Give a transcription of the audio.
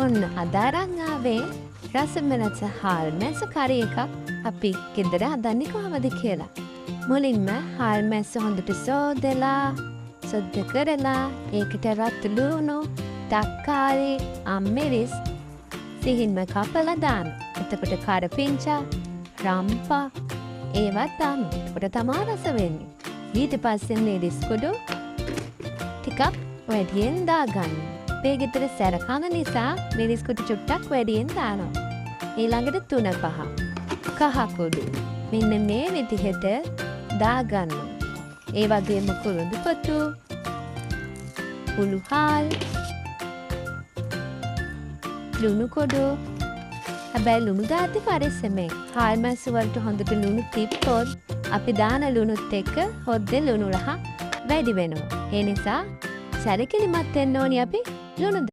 ඔන්න අදාරන් ආවේ රසමලස හාල් මැස්ස කරි එකක් අපි ගෙදර හදන්නේ කොහොමද කියලා. මුලින්ම හාල් මැස්ස හොඳට සෝදලා සුද්ධ කරලා ඒකට රත් ලුණු, තක්කාලි, අම්මිරිස් සිහින්ම කපලා දාන්න. එතකොට කරපිංචා, රම්පා ඒවත් දාන්න. ඒකට තමයි රස වෙන්නේ. ඊට පස්සේ මිරිස් කුඩු ටිකක් වැඩියෙන් දාගන්න. අපේ ගෙදර සැර කන නිසා මිරිස් කුඩු චුට්ටක් වැඩියෙන් දානවා. ඊළඟට 3-5 කහ කුඩු මෙන්න මේ විදිහට දාගන්න. ඒ වගේම කුරුඳු පොතු, උළු හාල්, ලුණු කොඩු. හැබැයි ලුණු දාද්දි පරිස්සමෙන්. හාල් මැස්ස වලට හොඳට ලුණු තිබ්බොත් අපි දාන ලුණුත් එක්ක හොද්දේ ලුණු රහ වැඩි වෙනවා. ඒ නිසා සැරකිලිමත් වෙන්න ඕනි අපි ලුණු